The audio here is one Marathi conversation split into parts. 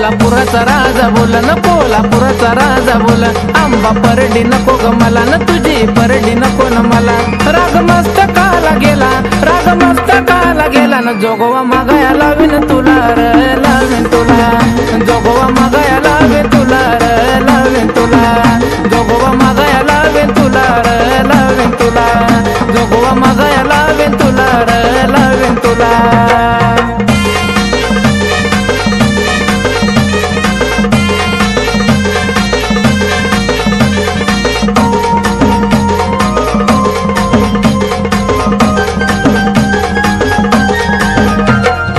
कोल्हापुराचा राजा बोल न कोल्हापुराचा राजा बोल आंबा परडी नको ग मला न तुझी परडी नको न मला राग मस्त काला गेला राग मस्त काला गेला न जोगवा मागाया लावीन तुला र लावीन तुला जोगवा मागाया लावीन तुला र लावीन तुला जोगवा मागाया लावीन तुला र लावीन तुला जोगवा मागाया लावीन तुला र लावीन तुला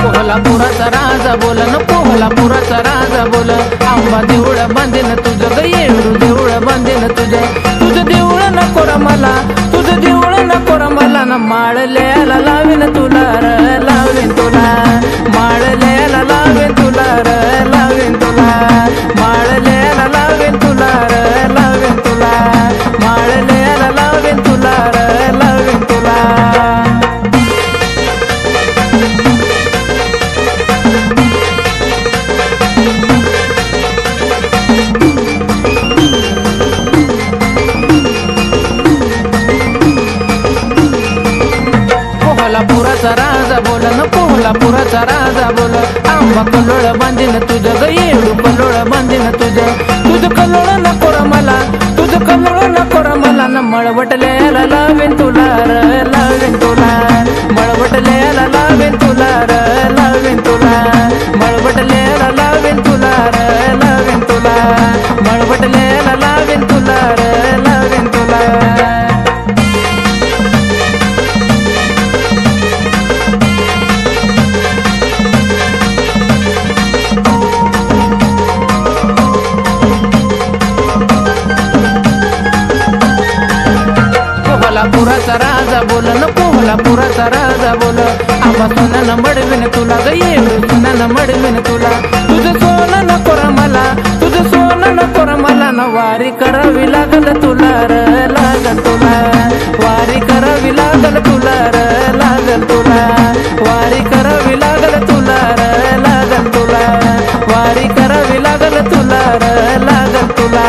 कोल्हापुराचा राजा बोल न कोल्हापुराचा राजा बोल आंबा देऊळ बांधीन तुझं ग येळू देऊळ बांधीन तुझं देऊळ नको र मला तुझं देऊळ नको र मला न माळल्याला लावीन तुला र लावीन तुला माळल्याला लावीन तुला र लावीन तुला माळल्याला लावीन तुला र लावीन तुला माळल्याला लावीन तुला र लावीन तुला कोल्हापुराचा राजा बोल न कोल्हापुराचा राजा बोल आंबा कलोळ बांधीन तुझं ग येळू कलोळ बांधीन तुझं कलोळ नको र मला तुझं कलोळ नको र मला न मळवटल्याला लावीन तुला र लावीन तुला मळवटल्याला लावीन तुला र लावीन तुला मळवटल्याला लावीन तुला र लावीन तुला मळवटल्याला लावीन तुला र लावीन तुला कोल्हापुराचा राजा बोल न कोल्हापुराचा राजा बोल आंबा सोनं मडवीन तुला ग येळू सोनं मडवीन तुला तुझं सोनं नको र मला तुझं सोनं नको र मला न वारी करावी लागल तुला र लागल तुला वारी करावी लागल तुला र लागल तुला वारी करावी लागल तुला र लागल तुला वारी करावी लागल तुला र लागल तुला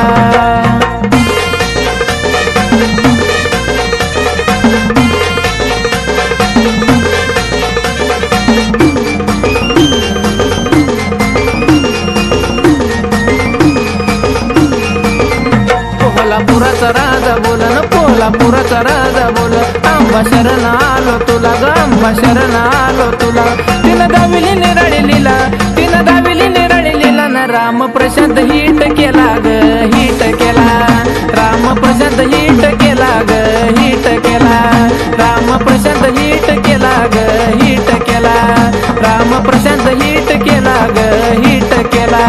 कोल्हापुराचा राजा बोल न कोल्हापुराचा राजा बोल आंबा शरण आलो तुला ग आंबा शरण आलो तुला तिनं दाविली निराळी लीला तिनं दाविली निराळी लीला न राम प्रशांत हिट केला ग हिट केला राम प्रशांत हिट केला ग हिट केला राम प्रशांत हिट केला ग हिट केला राम प्रशांत हिट केला ग हिट केला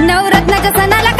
नवरत्नाच्या सणाला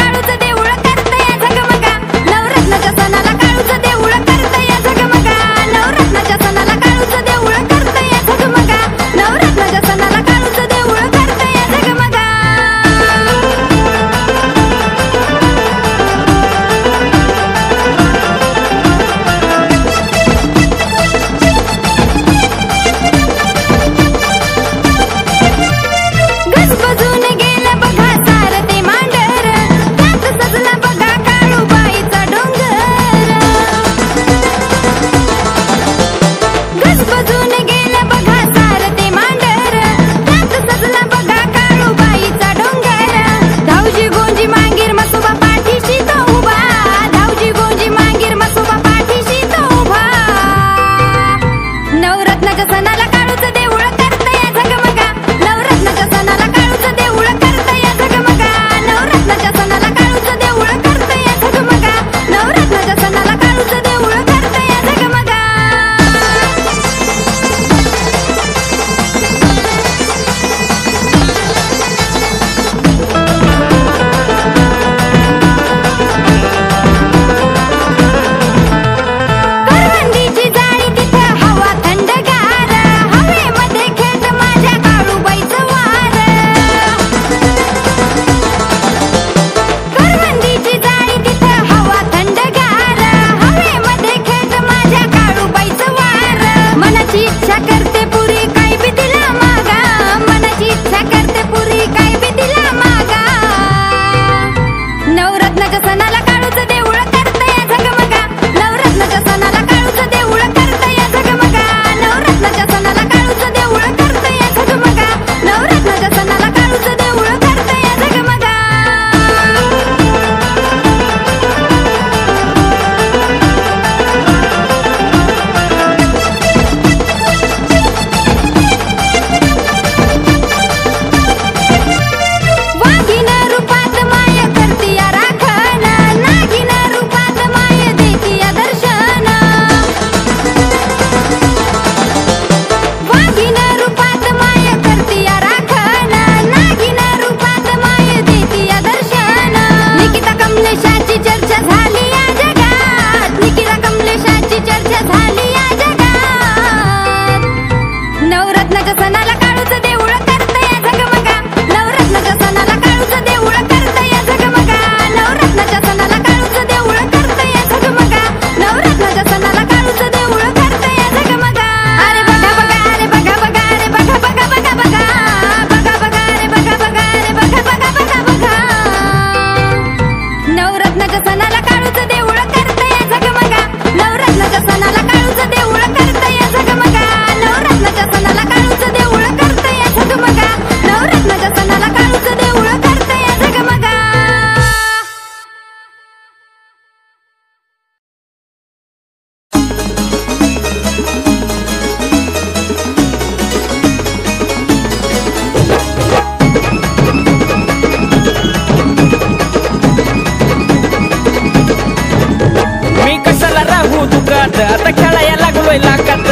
दुखात आता खेळायला लागलोय लाकात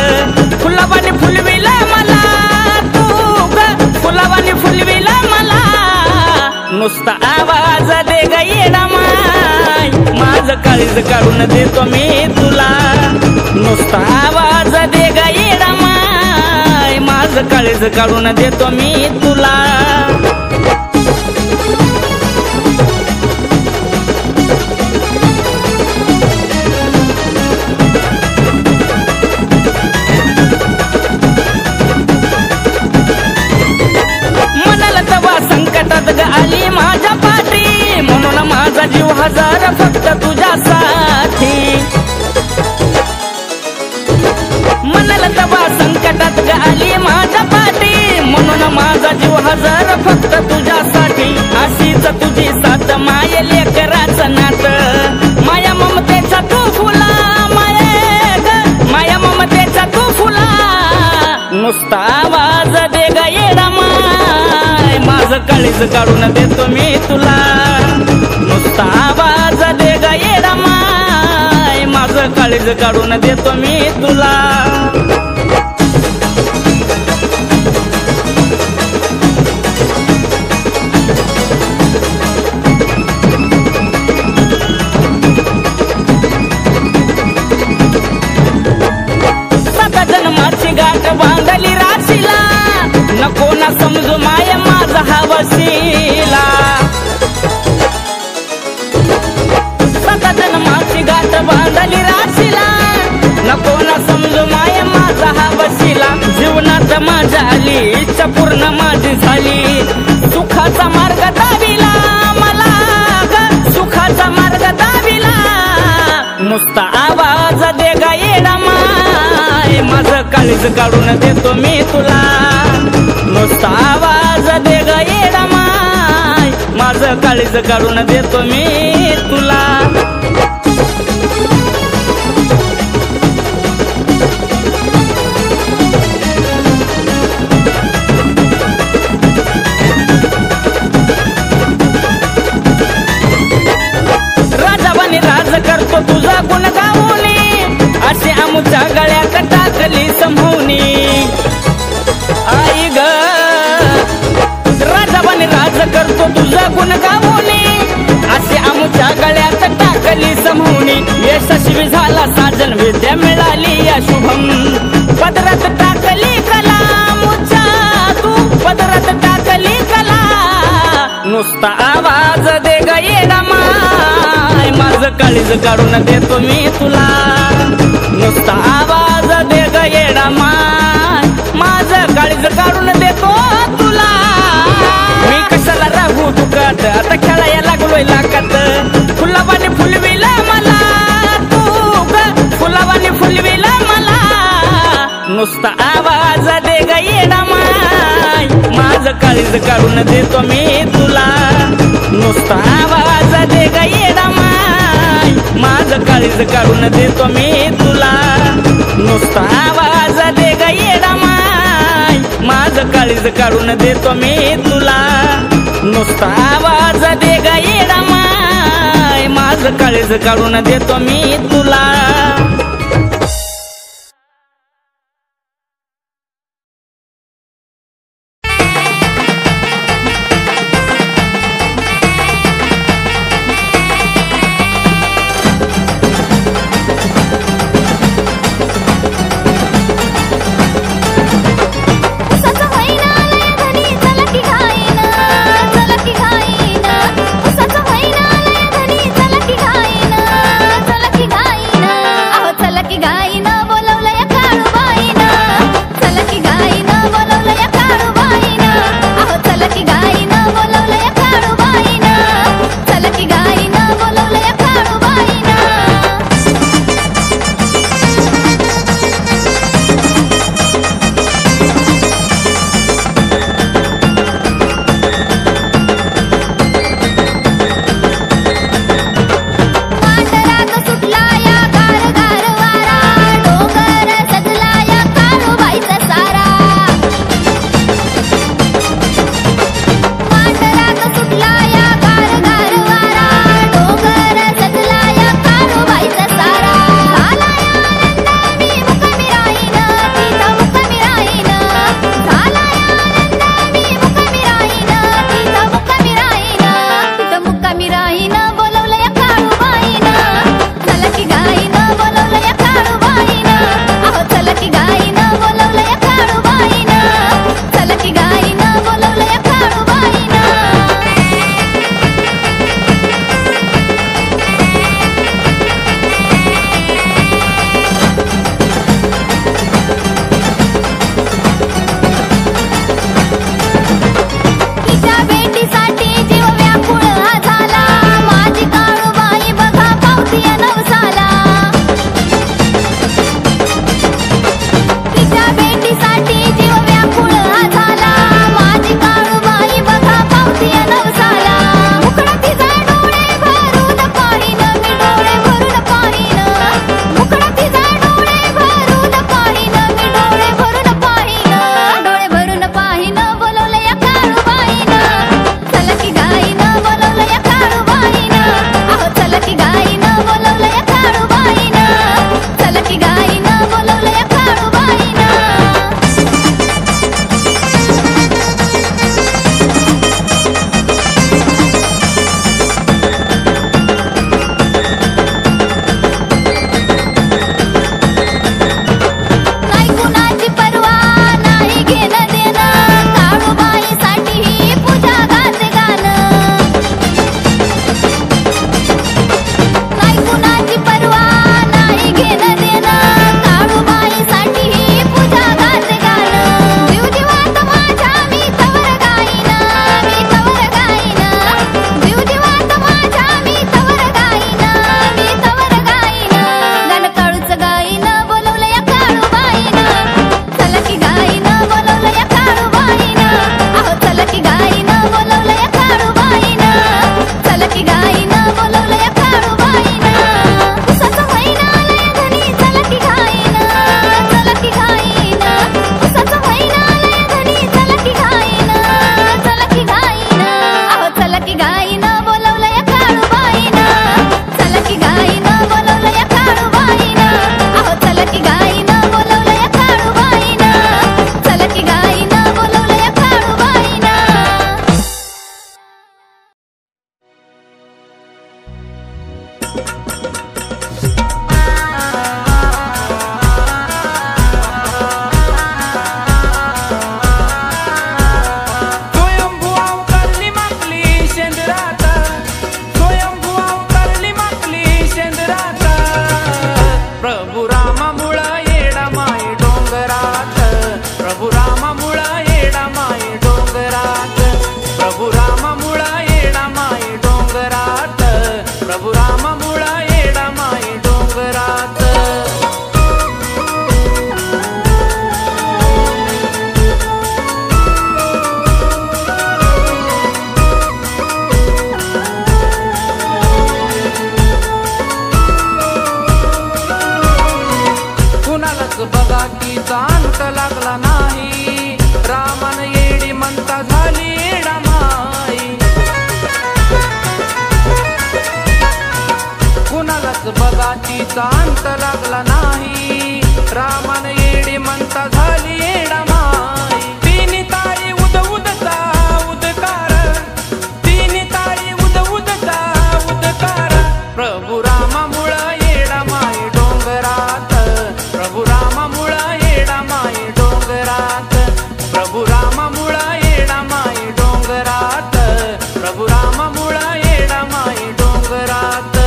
फुलावानी फुलविला मला तू ग फुलावानी फुलविला मला नुसता आवाज दे ग येडा माय माझं काळीज काढून देतो मी तुला नुसता आवाज दे ग येडा माय माझं काळीज काढून देतो मी तुला आली माझ्या पाठी म्हणून माझा जीव हजार फक्त तुझ्यासाठी मनाला तवा संकटात ग आली माझ्या पाठी म्हणून माझा जीव हजार फक्त तुझ्यासाठी अशीच तुझी साथ माये लेकराचं नात माया ममतेचा तू फुला माये ग माया ममतेचा तू फुला नुसता आवाज दे ग येडा माय माझं काळीज काढून देतो मी तुला नुसता आवाज दे ग येडा माय माझं काळीज काढून देतो मी तुला सात जन्माची गाठ बांधली राशीला नको ना समजू माय माझा हा वशिला सात जन्माची गाठ बांधली राशीला नको ना समजू माय माझा हा वशिला जीवनात माझ्या आली इच्छा पूर्ण माझी झाली सुखाचा मार्ग दाविला मला ग सुखाचा मार्ग दाविला नुसता आवाज दे ग येडा माय माझं काळीज काढून देतो मी तुला नुसता आवाज दे ग येडा माय माझं काळीज काढून देतो मी तुला राजावानी राज करतो तुझा गुण गाऊनी अशी आमुच्या गळ्यात टाकली संभवनी आई ग राजावानी राज करतो तुझा गुण गाऊनी अशी आमुच्या गळ्यात टाकली संभवनी यशस्वी झाला साजन विद्या मिळाली या शुभम पदरात टाकली कला मुच्या तू पदरात टाकली कला नुसता आवाज दे ग येडा माय माझं काळीज काढून देतो मी तुला नुसता आवाज दे ग येडा माय माझं काळीज काढून देतो तुला मी कशाला राहू दुखात आता खेळायला लागलोय लाकात फुलावानी फुलविला मला तू ग फुलावानी फुलविला मला नुसता आवाज दे ग येडा माय माझं काळीज काढून देतो मी तुला नुसता आवाज दे ग येडा माय माझं काळीज काढून देतो मी तुला नुसता आवाज दे ग येडा माय माझं काळीज काढून देतो मी तुला नुसता आवाज दे ग येडा माय माझं काळीज काढून देतो मी तुला उसाचं महिना लय धनी चला की घाईना पावतीया नवसाला तिच्या भेटीसाठी जीव व्याकुळ हा झाला माझी काळूबाई बघा पावतीया नवसाला मुकडा तिचा डोळे भरून पाहीन मी डोळे भरून पाहीन मुकडा तिचा डोळे भरून पाहीन मी डोळे भरून पाहीन डोळे भरून पाहीन बोलवलं या काळूबाईनं चला की गाईनं बोलवलं या काळूबाईनं अहो चला की गाईनं बोलवलं या काळूबाईनं चला की गाईनं बोलवलं या काळूबाईनं नाही कुणाची पर्वा नाही घेणं देणं काळूबाईसाठी ही पूजा गाते गाणं नाही कुणाची पर्वा नाही घेणं देणं काळूबाईसाठी ही पूजा गाते गाणं जीव जीवात माझ्या मी तवर गाईनं मी तवर गाईनं जीव जीवात माझ्या मी तवर गाईनं मी तवर गाईनं गाणं काळूच गाईनं बोलवलं या काळूबाईनं चला की गाईनं बोलवलं या काळूबाईनं अहो चला की गाईनं बोलवलं या काळूबाईनं चला की गाईनं बोलवलं या काळूबाईनं उसाचा महिना आलाय धनी चला की गाईनं चला की गाईनं उसाचा महिना आलाय धनी चला की गाईनं चला की गाईनं अहो चला की गाईनं बोलवलं या काळूबाईनं चला की गाईनं बोलवलं या काळूबाईनं अहो चला की गाईनं बोलवलं या काळूबाईनं चला की गाईनं बोलवलं या काळूबाईनं स्वयंभू अवतरली माकली शेंदरात स्वयंभू अवतरली माकली शेंदरात प्रभू रामामुळं येडा माई डोंगरात प्रभू रामामुळं येडा माई डोंगरात प्रभू रामामुळं येडा माई डोंगरात प्रभू रामामुळं येडा माई डोंगरात कुणालाच बघा की अंत लागला नाही रामान येडी म्हणता झाली येडा माई कुणालाच बघा तिचा अंत लागला नाही रामान येडी म्हणता झाली येडा माई तिन्ही तारी उद उदता उदकार तिन्ही तारी उद उदता उदकार प्रभू रामामुळं येडा माई डोंगरात प्रभू रामामुळं येडा माई डोंगरात प्रभू रामामुळं येडा माई डोंगरात प्रभू रामामुळं येडा माई डोंगरात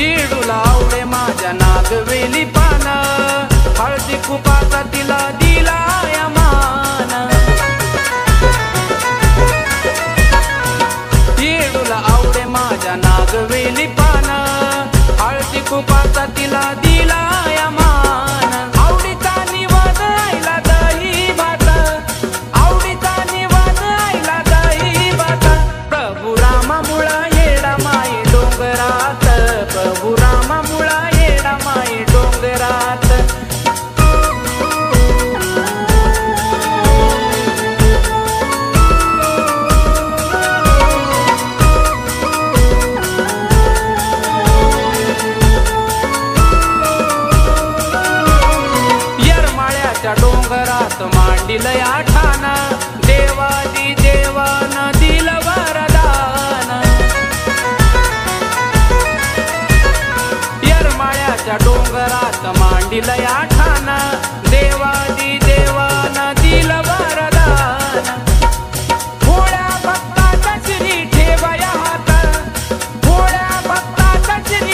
येडूला आवडे माझ्या नागवेली पान हळदी कुपाचा तिला दिला या मान येडूला आवडे माझ्या नागवेली पान हळदी कुपाचा तिला दिला या मान आवडीचा निवाद आईला दही भात आवडीचा निवाद आईला दही भात प्रभू रामामुळं येडा माई डोंगरात प्रभू रामामुळं येडा माई डोंगरात येरमाळ्याच्या डोंगरात मांडिलय आठान देवादी देवान दिलं वरदान येरमाळ्याच्या डोंगरात मांडिलय आठान देवादी देवान दिलं वरदान भोळ्या भक्ताचा श्री ठेवया हात भोळ्या भक्ताचा श्री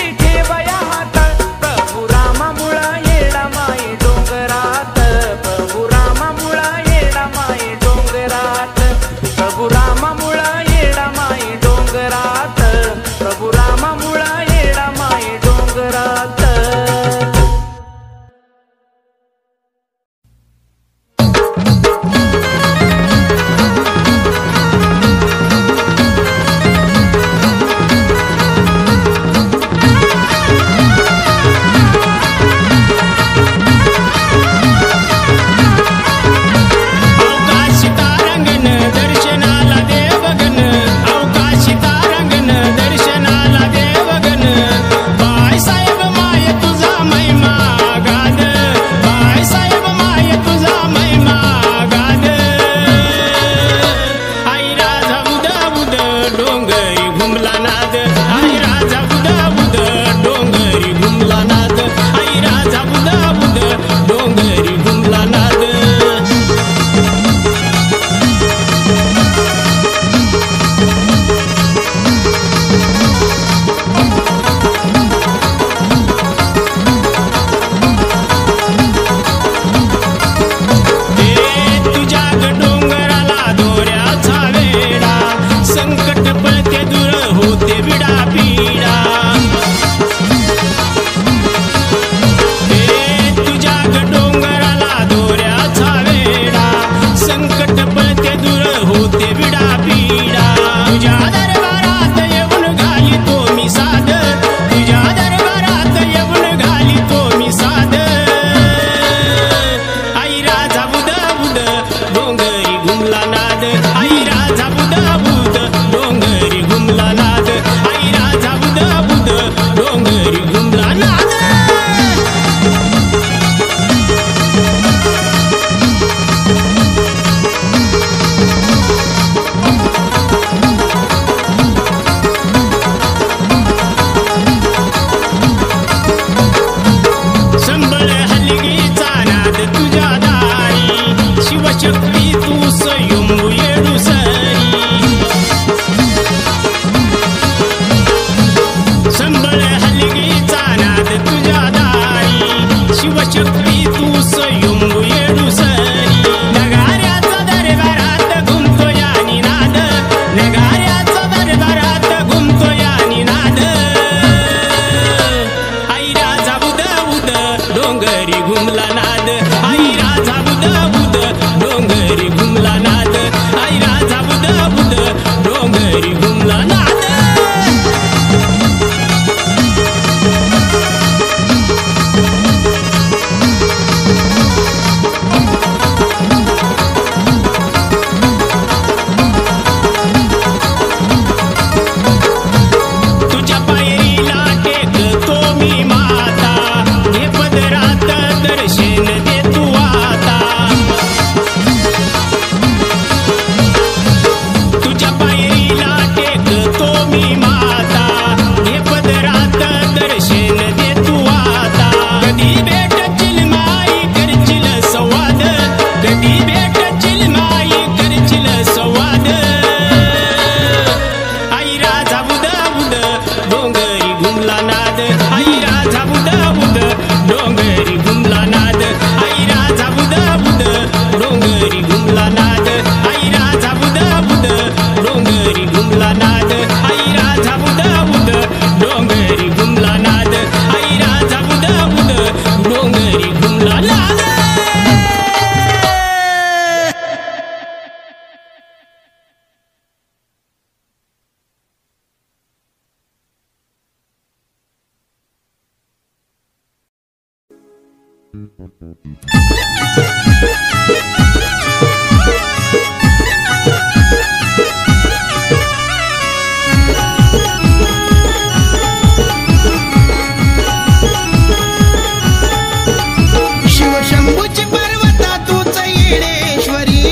शिवशंभूची पर्वता तूच येडेश्वरी,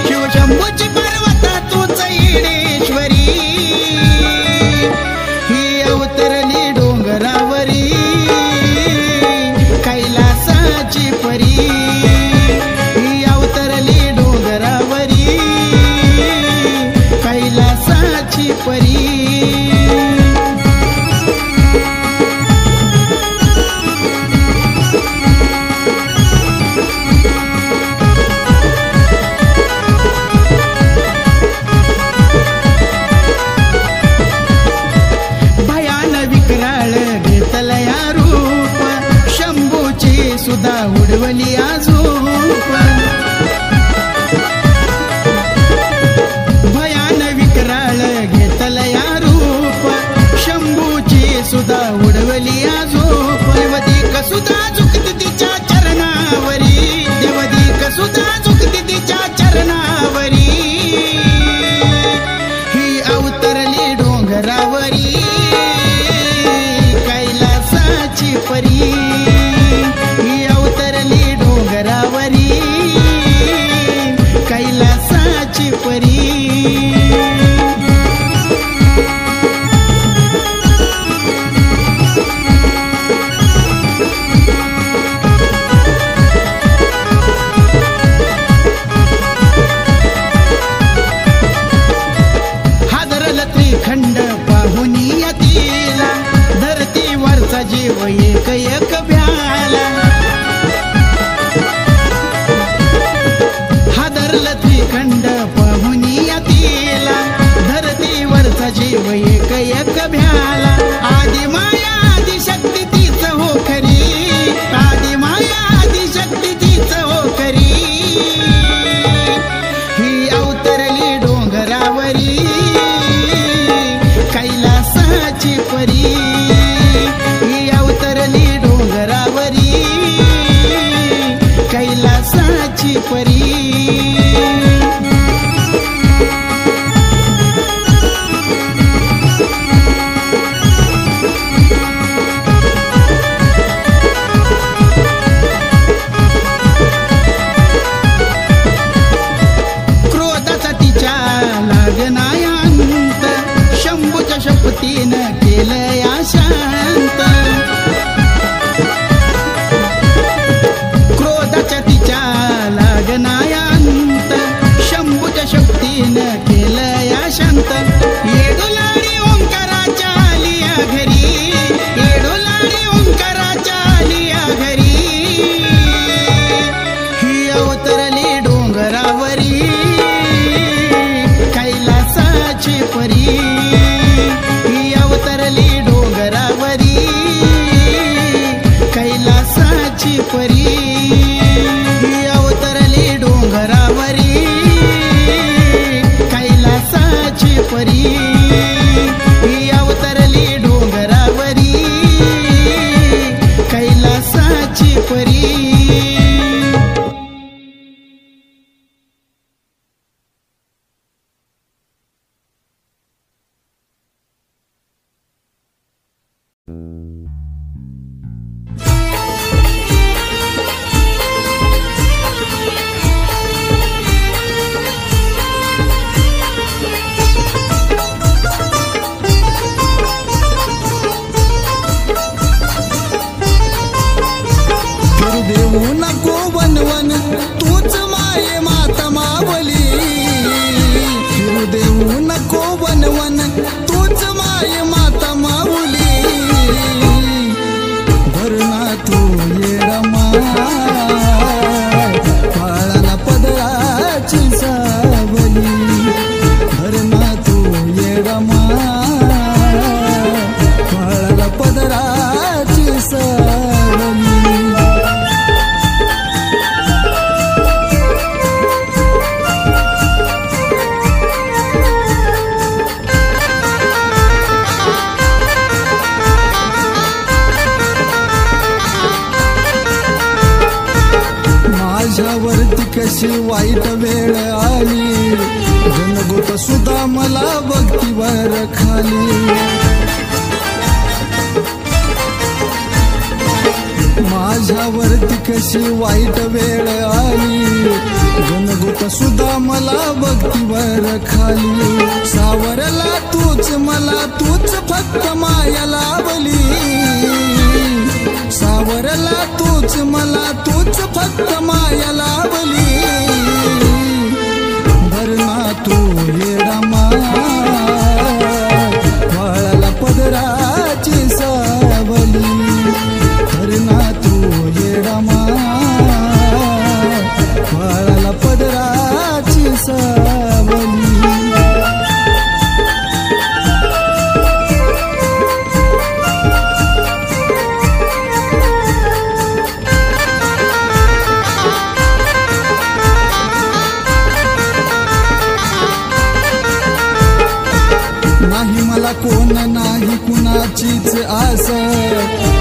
शिवशंभूची पर्वता तूच येडेश्वरी, ही अवतरली डोंगरावरी कैलासाची परी, ही अवतरली डोंगरावरी कैलासाची परी. सुधा उडवली आजूप, भयान विक्राळ घेतलया रूप, शंभूची सुधा उडवली आजूप. देवदीक सुधा झुकती तिच्या चरणावरी, देवदीक सुधा झुकती तिच्या चरणावरी, ही अवतरली डोंगरावरी कैलासाची परी, कैलासाची परी. हादरल त्रिखंड पाहुनी तिला, धरतीवरचा जीव एक एक भ्याला. त्रिखंड पाहुनी तिला, धरतीवरचा जीव एक एक भ्याला. आदि माया आदि शक्ती तीच हो खरी, आदि माया आदि शक्ती तीच हो खरी, ही अवतरली डोंगरावरी कैलासाची परी, ही अवतरली डोंगरावरी कैलासाची परी. शपथीन केलया शांत, क्रोधाच्या तिच्या लागनायांत, शंभूच्या शक्तीन केलया शांत. येडोलाडी ओंकाराच्या आलिया घरी, येडोलाडी ओंकाराच्या आलिया घरी, ही अवतरली डोंगरावरी कैलासाची परी, कैलासाची परी, ही अवतरली डोंगरावरी कैलासाची परी, ही अवतरली डोंगरावरी कैलासाची परी. कशी वाईट वेळ आली, जनगोत सुद्धा मला भक्तीवर खाली. माझ्यावरती कशी वाईट वेळ आली, जनगोत सुद्धा मला भक्तीवर खाली. सावरला तूच मला, तूच फक्त माया लावली. सावरला तूच मला, तूच फक्त माया लावली. भरणा तू येडा वाळाला पदराची सावली. भरणा तू येडा वाळाला पदराची सावली. नाही मला कोण नाही कुणाचीच आस,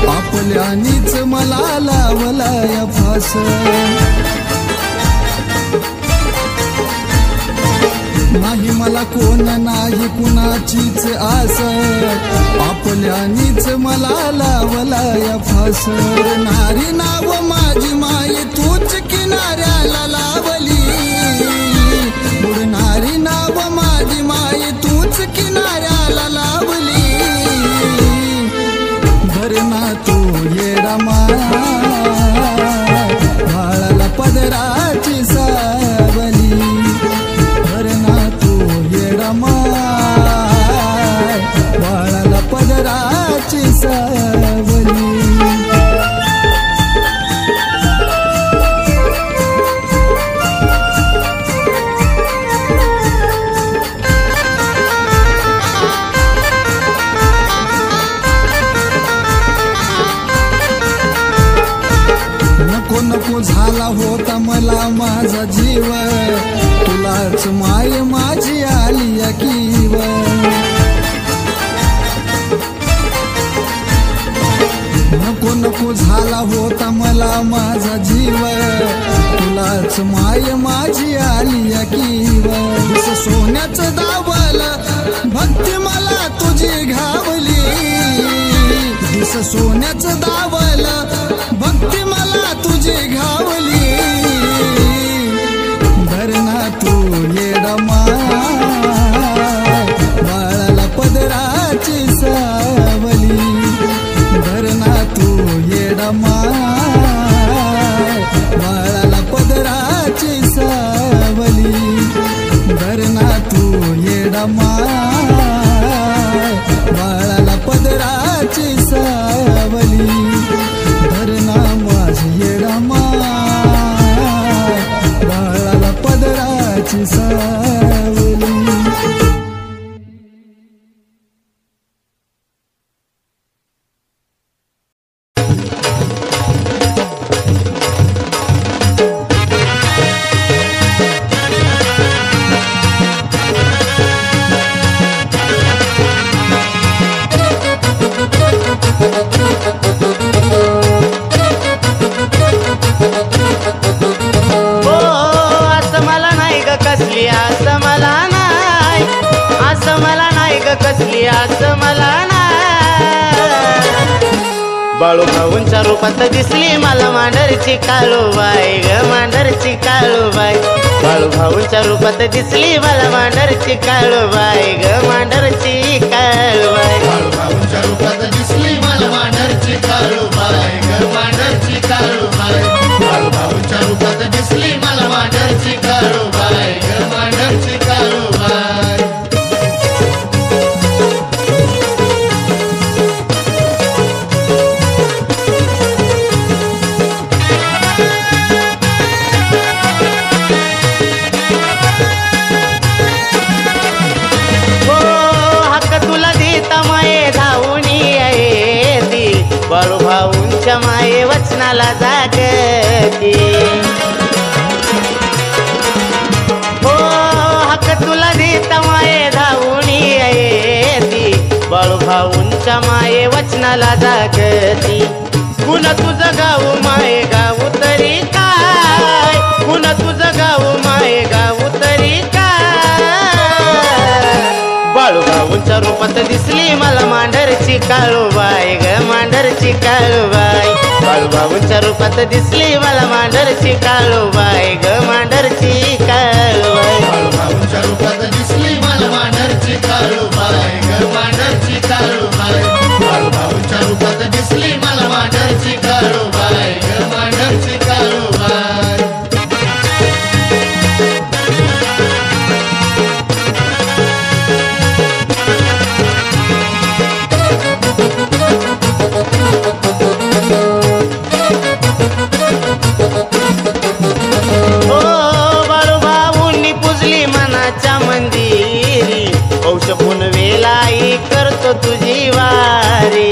आपल्यानीच मला लावलाय फास. नाही मला कोण नाही कुणाचीच आस, आपल्यानीच मला लावलाय फास. नारी नाव माझी माय तूच किनाऱ्याला लावली. बुडणारी नाव माझी माय तूच किनाऱ्याला लावली. भरणा तू येडा वाळाला पदराची सावली. भरणा तू येडा वाळाला पदराची सावली. नको झाला होता मला माझा जीव, तुलाच माय माझी आली अकीव. नको झाला होता मला माझा जीव, तुलाच माय माझी आली अकीव. सोन्याचं दावल भक्ती मला तुझी घावली. दिस सोन्याचं दावल भक्ती मला तुझी घावली. भरणा तू येडा वाळाला पदराची सावली. भरणा तू येडा वाळाला पदराची सावली. भरणा तू येडा वाळाला पदराची सावली. भरणा माझी येडा वाळाला पदराची सावली. बाळूभाऊंच्या रूपात दिसली मला मांढरची काळूबाई ग, मांढरची काळूबाई. बाळूभाऊंच्या रूपात दिसली मला मांढरची काळूबाई ग, मांढरची काळूबाई. बाळूभाऊंच्या रूपात दिसली मला मांढरची काळूबाई ग, मांढरची काळूबाई. बाळूभाऊंच्या रूपात दिसली मला मांढरची काळूबाई ग, मांढरची काळूबाई. बाळूभाऊंच्या माये वचनाला जागती. हो हक तुला देता माये धावून येती. बाळूभाऊंच्या माये वचनाला जागती. गुण तुझं गाऊ माये गाऊ तरी काय, गुण तुझं गाऊ बाळूभाऊंच्या रूपात दिसली मला मांढरची काळूबाई ग मांढरची काळूबाई बाळूभाऊंच्या रूपात दिसली मला मांढरची काळूबाई ग मांढरची काळूबाई बाळूभाऊंच्या रूपात दिसली मला मांढरची काळूबाई ग मांढरची काळूबाई बाळूभाऊंच्या रूपात दिसली मला मांढरची काळूबाई ग मांढरची काळूबाई बाळूभाऊंनी पूजली मनाच्या मंदिरी पौष पुनवेलाई करतो तुझी वारी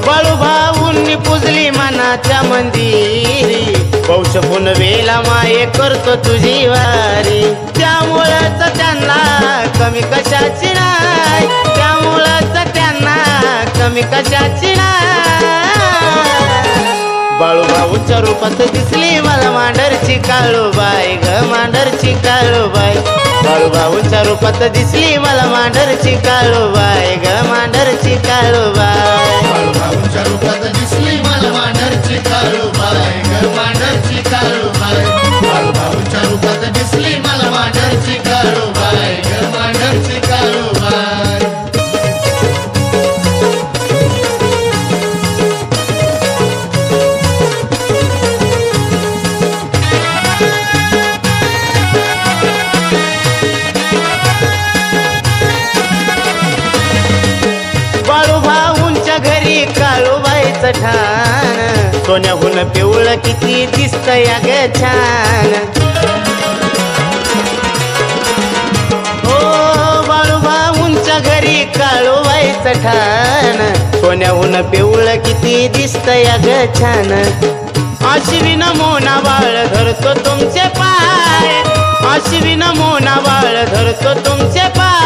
बाळूभाऊंनी पूजली मनाच्या मंदिरी पौष पुनवेला माये करतो तुझी वारी त्यामुळंच त्यांना कमी कशाची नाही त्यामुळंच त्यांना कमी कशाची नाही बाळूभाऊंच्या रूपात दिसली मला मांढरची काळूबाई ग मांढरची काळूबाई बाळूभाऊंच्या रूपात दिसली मला मांढरची काळूबाई ग मांढरची काळूबाई बाळूभाऊंच्या रूपात दिसली मला मांढरची काळूबाई ग मांढरची काळूबाई बाळूभाऊंच्या रूपात दिसली मला मांढरची काळूबाई ग मांढरची काळूबाई बाळूभाऊंच्या घरी काळूबाईचं ठाण सोन्याहून पिवळं किती दिसतंय ग छान ओ बाळूभाऊंच्या घरी काळूबाईचं ठाण सोन्याहून पिवळं किती दिसतंय ग छान आशिवीन मोना बाळ धरतो तुमचे पाय आशिवीन मोना बाळ धरतो तुमचे पाय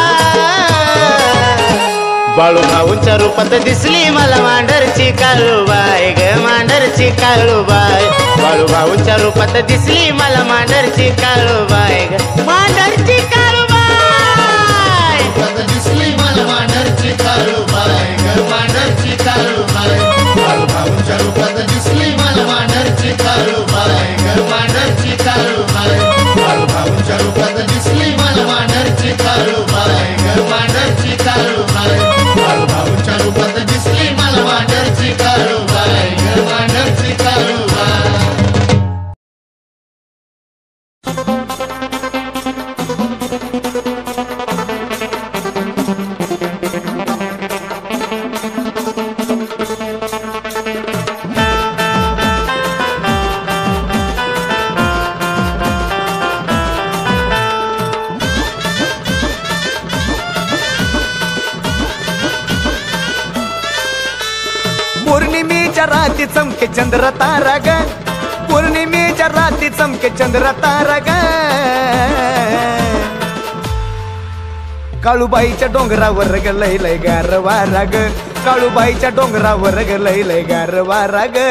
बाळूभाऊंच्या रूपात दिसली मला मांढरची काळूबाई ग मांढरची काळूबाई बाळूभाऊंच्या रूपात दिसली मला मांढरची काळूबाई ग मांढरची काळूबाई रूपात दिसली मला मांढरची काळूबाई ग मांढरची काळूबाई बाळूभाऊंच्या रूपात दिसली मला मांढरची काळूबाई ग मांढरची काळूबाई बाळूभाऊंच्या रूपात दिसली मला मांढरची काळूबाई ग मांढरची काळूबाई बाळूभाऊंच्या रूपात दिसली मला मांढरची काळूबाई ग मांढरची काळूबाई पौर्णिमेच्या राती चमके चंद्र तारा ग पौर्णिमेच्या राती चमके चंद्र तारा ग काळूबाईच्या डोंगरावर ग लय लय गार वारा ग काळूबाईच्या डोंगरावर ग लय लय गार वारा ग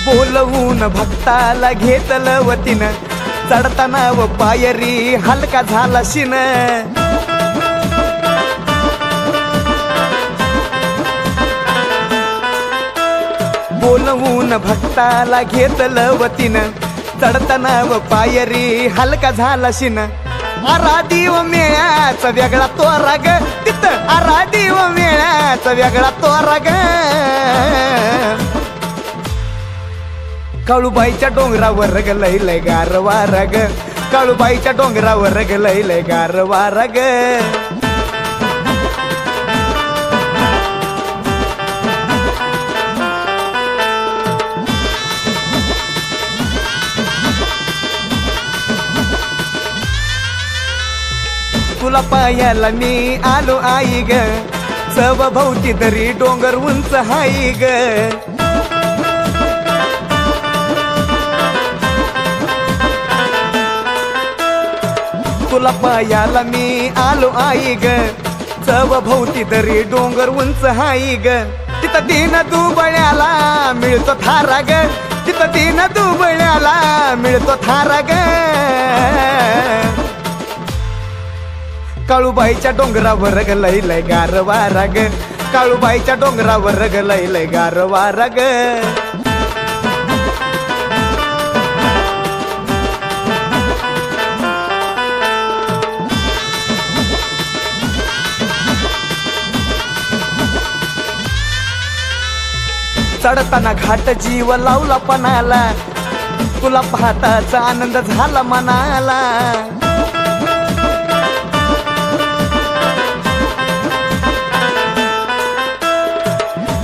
बोलवून भक्ताला घेतलं वतीनं चढताना व पायरी हलका झाला शिन बोलवून भक्ताला घेतलं वतीनं चढताना व पायरी हलका झाला शिन आराधी व मेळ्याचा वेगळा तोरा ग तिथं आराधी व मेळ्याचा वेगळा तोरा ग काळूबाईच्या डोंगरावर ग लय लय गार वारा ग काळूबाईच्या डोंगरावर ग लय लय गार वारा ग तुला पायाला मी आलो आई ग सभोवती तरी डोंगर उंच हाई ग तुला पायाला मी आलो आई ग चव भोवती दरी डोंगर उंच हाई ग तिथं दिन दुबळ्याला मिळतो थारा ग तिथं दिन दुबळ्याला मिळतो थारा ग काळूबाईच्या डोंगरावर ग लय लय गार वारा ग काळूबाईच्या डोंगरावर ग लय लय गार वारा ग चढताना घाट जीव लावला पणाला तुला पाहताचा आनंद झाला मनाला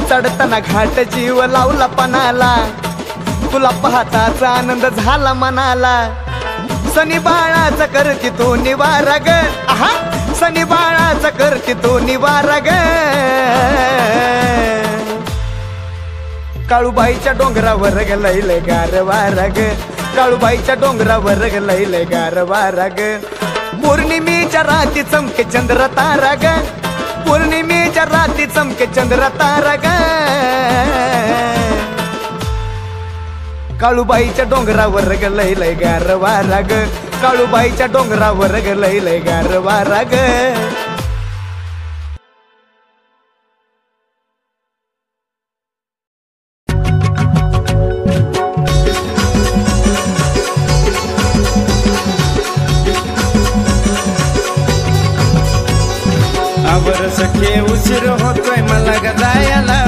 चढताना घाट जीव लावला पणाला तुला पाहताचा आनंद झाला मनाला सनी बाळाचा करती तो निवारा ग आहा सनी बाळाचा करती तो निवारा ग काळूबाईच्या डोंगरावर ग लय लय गार वारा ग काळूबाईच्या डोंगरावर ग लय लय गार वारा ग पौर्णिमेच्या राती चमके चंद्र तारा ग पौर्णिमेच्या राती चमके चंद्र तारा ग काळूबाईच्या डोंगरावर ग लय लय गार वारा ग काळूबाईच्या डोंगरावर ग लय लय गार वारा ग आवर सखे उशीर होतोय मला ग जायला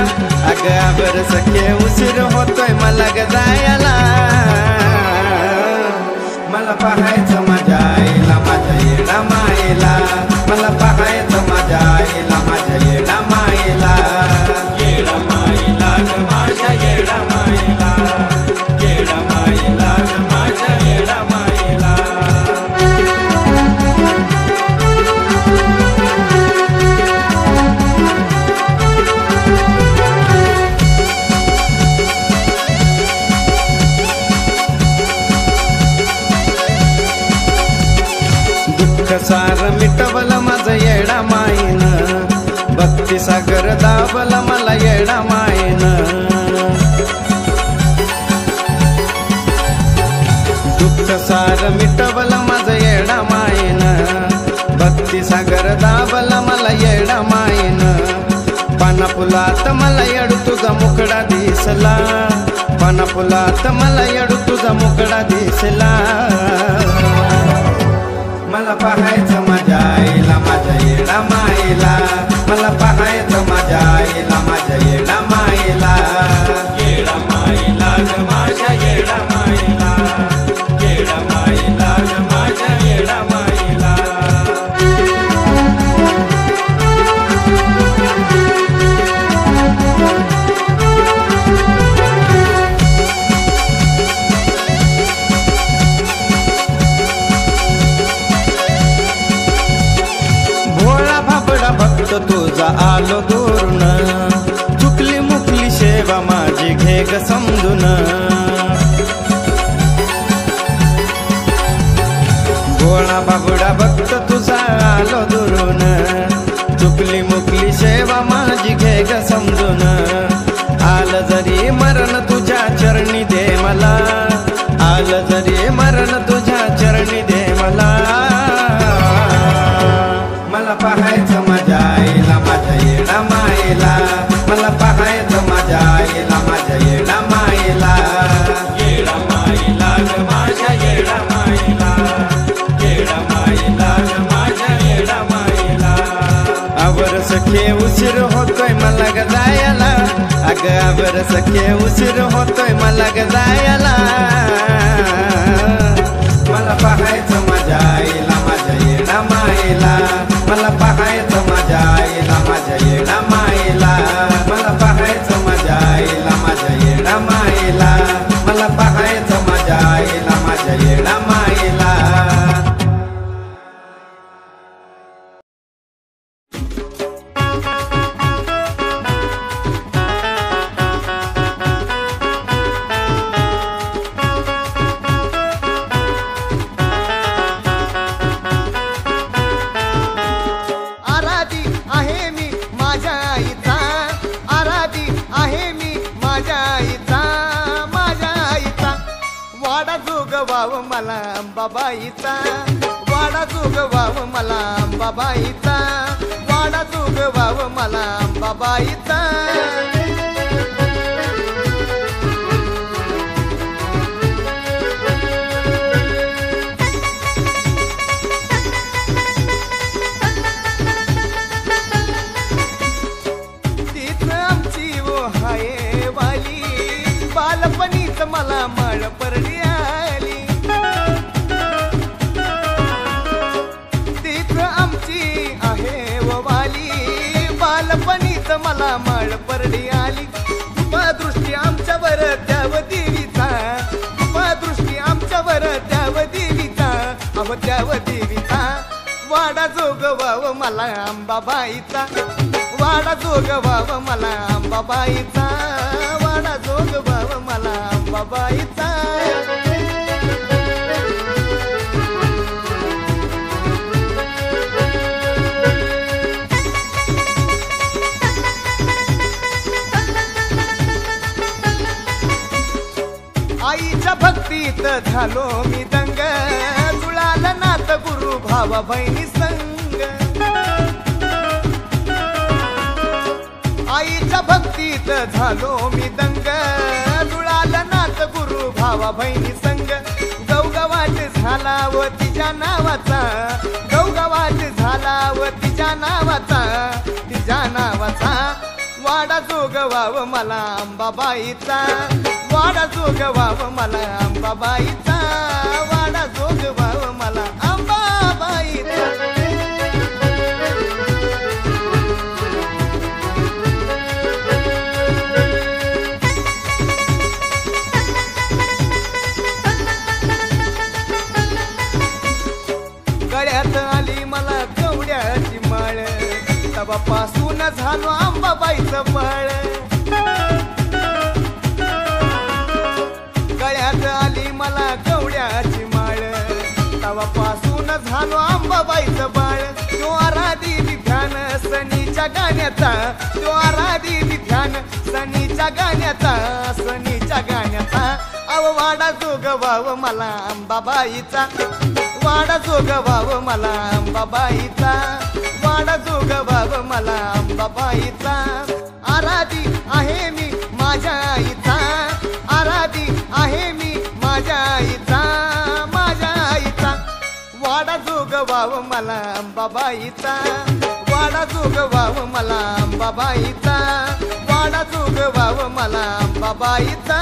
अग आवर सखे उशीर होतोय मला ग जायला मला पाहायचं माझ्या आईला माझ्या येडा माईला मला पाहायचं माझ्या आईला माझ्या येडा माईला येडा माईला ग माझ्या येडा माईला येडा माईला ग माझ्या येडा माईला सार मिटवलं माझं येडा माईन भक्ती सागर दाबला मला येडा माईन दुःख सार मिटवलं माझं येडा माईन भक्ती सागर दाबला मला येडा माईन पाना फुलात मला येडू तुझा मुकडा दिसला पाना फुलात मला येडू तुझा मुकडा दिसला मला पाहायचं माझ्या आईला माझ्या येडा माईला मला पाहायचं माझ्या आईला माझ्या येडा माईला येडा माईला ग माझ्या येडा माईला येडा माईला ग माझ्या येडा माईला भक्त तुझा आलो दुरून चुकली मुकली सेवा माझी घे ग समजून भोळा बाबुडा भक्त तुझा आलो दुरून चुकली मुकली सेवा माझी घे ग समजून आलं जरी मरण तुझ्या चरणी दे मला आलं जरी मरण तुझ्या चरणी दे मला मला पाहायचं माझ्या आईला माझ्या येडा माईला मला पाहायचं माझ्या आईला माझ्या येडा माईला येडा माईला ग माझ्या येडा माईला येडा माईला ग माझ्या येडा माईला आवर सखे उशीर होतोय मला ग जायला अग आवर सखे उशीर होतोय मला ग जायला मला पाहायचं माझ्या आईला माझ्या येडा माईला मला पाहायचं माझ्या आईला माझ्या येडा माईला मला पाहायचं माझ्या आईला माझ्या येडा माईला मला पाहायचं माझ्या आईला माझ्या येडा माईला जोगवाव मला अंबाबाईचा वाडा जोगवाव मला अंबाबाईचा वाडा जोगवाव मला अंबाबाईचा बालपणीच मला माळ परडी आली तीच आमची आहे वाली बालपणीच मला माळ परडी आली दृष्टी आमच्यावर द्याव देवीचा दृष्टी आमच्यावर द्याव देवीचा अव द्याव देवीचा वाडा जोगवाव मला अंबाबाईचा वाडा जोगवाव मला अंबाबाईचा वाडा जोगवाव मला अंबाबाईचा आईच्या भक्तीत झालो मी दंग जुळाला नात गुरु भावा बहिणी संग आईच्या भक्तीत झालो मी दंग जुळाला नात गुरु भावा बहिणी संग गवगवाट झाला व तिच्या नावाचा गवगवाट झाला व तिच्या नावाचा वाडा जोगवाव मला अंबाबाईचा वाडा जोगवाव मला अंबाबाईचा वाडा जोगवाव मला अंबाबाईचा गळ्यात आली मला कवड्याची माळ तवापासून झालो अंबाबाईचं बाळ गळ्यात आली मला कवड्याची माळ तवापासून झालो अंबाबाईचं बाळ तो आराधी ध्यान सनीच्या गाण्याचा तो आराधी ध्यान सनीच्या गाण्याचा अव वाडा जोगवाव मला अंबाबाईचा वाडा जोगवाव मला अंबाबाईचा वाडा जोगवाव मला अंबाबाईचा आराधी आहे मी माझ्या आईचा आराधी आहे मी माझ्या आईचा वाडा जोगवाव मला अंबाबाईचा वाडा जोगवाव मला अंबाबाईचा वाडा जोगवाव मला अंबाबाईचा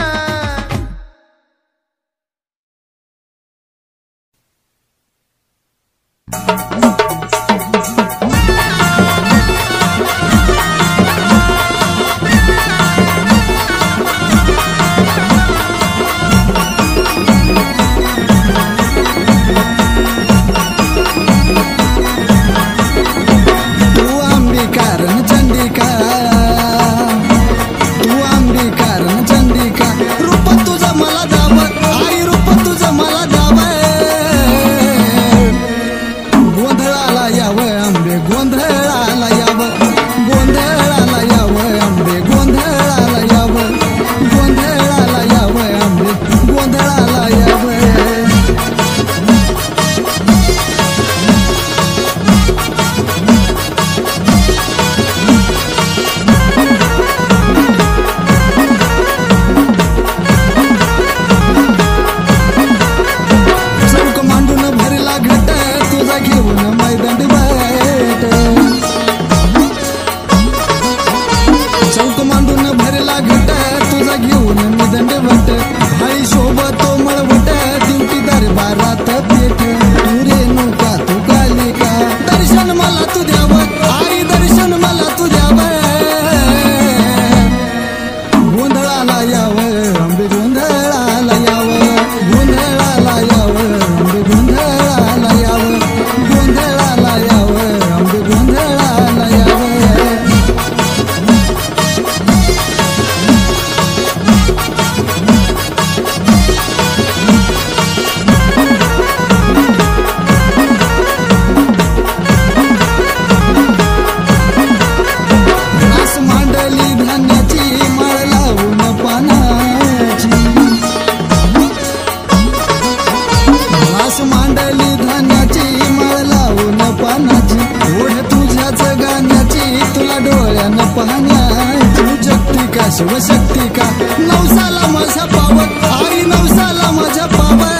शिवशक्ती का नवसाला माझा पावत आई नवसाला माझ्या पावत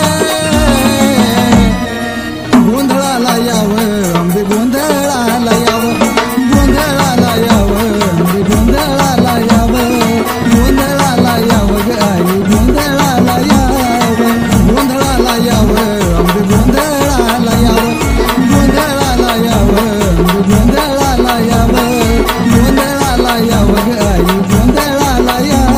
गोंधळाला यावं आंबे गोंधळाला यावं गोंधळाला यावं आंबे गोंधळाला यावं गोंधळाला यावं ग आई गोंधळाला यावं गोंधळाला यावं आंबे गोंधळाला यावं गोंधळाला यावं आंबे गोंधळाला यावं गोंधळाला यावं ग आई गोंधळाला यावं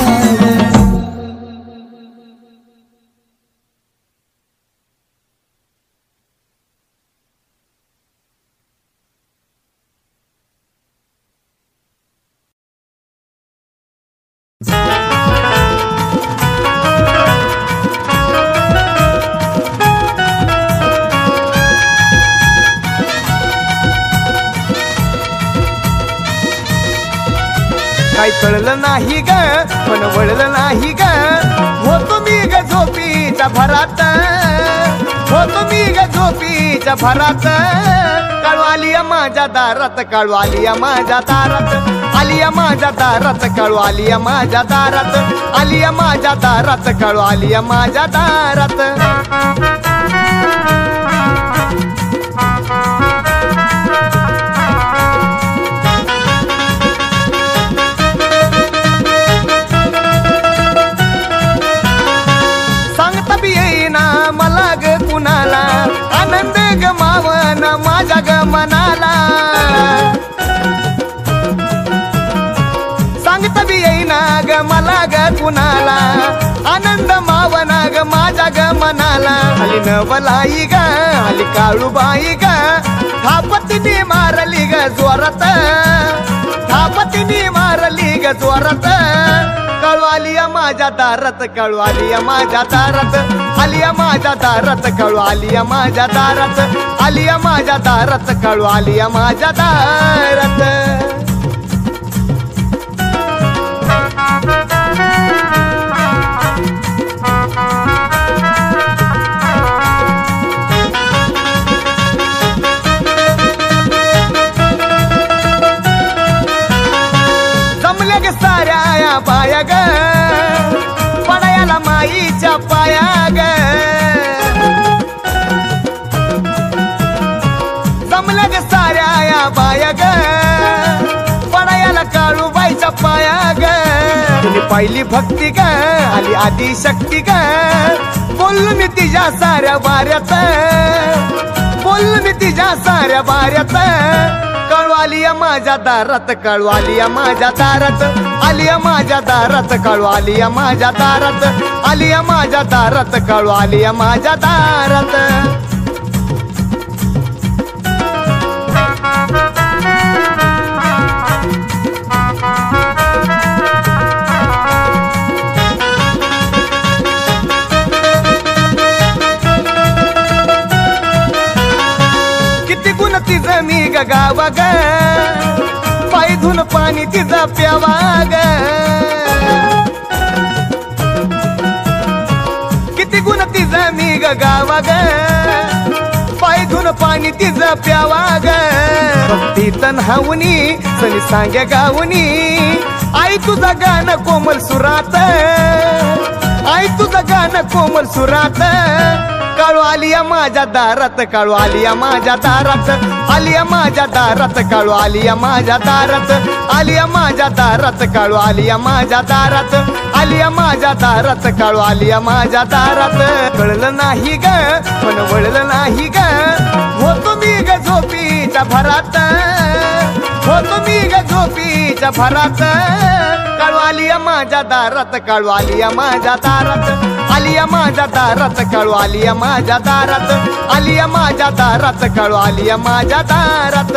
काय कळलं नाही ग पण वळलं नाही ग होतो मी ग झोपीच्या भरात होतो मी ग झोपीच्या भरात काळू आली माझ्या दारात काळू आली माझ्या दारात आली माझ्या दारात काळू आली माझ्या दारात आली माझ्या दारात काळू आली माझ्या दारात मला ग कुणाला आनंद गमावन माझ्या ग मनाला सांगता बी येईना ग मला ग कुणाला आनंद मावना ग माझ्या ग मनाला आली नवलाई ग आली काळूबाई ग थापतीने मारली ग जोरात थापतीने मारली ग जोरात काळू आली माझ्या दारात काळू आली माझ्या दारात आली माझ्या दारात काळू आली माझ्या दारात आली माझ्या दारात काळू आली माझ्या दारात जमल्या ग साऱ्या बाया ग पडायला माईच्या पाया ग जमल्या ग साऱ्या बाया ग पडायला काळूबाईच्या पाया ग तुझी पहिली भक्ती ग आली आदी शक्ती ग बोललो मी तिच्या साऱ्या बाऱ्यात बोललो मी तिच्या साऱ्या बाऱ्यात काळू आली माझ्या दारात काळू आली माझ्या दारात आली माझ्या दारात काळू आली माझ्या दारात आली माझ्या दारात काळू आली माझ्या दारात किती गुण तिचं मी ग गावा ग पाय धुन पाणी तिचा प्यावा ग किती गुण तिचं मी ग गावा ग पाय धुन पाणी तिचं प्यावा ग भक्ती तन्हावनी सनी सांग्या गावनी आई तुझं गाणं कोमल सुरात आई तुझं गाणं कोमल सुरात काळू आली माझ्या दारात काळू आली माझ्या दारात आली माझ्या दारात काळू आली माझ्या दारात आली माझ्या दारात काळू आली माझ्या दारात आली माझ्या दारात काळू आली माझ्या दारात कळलं नाही ग पण वळलं नाही ग होतो मी ग झोपीच्या भरात होतो मी ग झोपीच्या भरात काळू आली माझ्या दारात काळू आली माझ्या दारात आली माझ्या दारात काळू आली माझ्या दारात आली माझ्या दारात काळू आली माझ्या दारात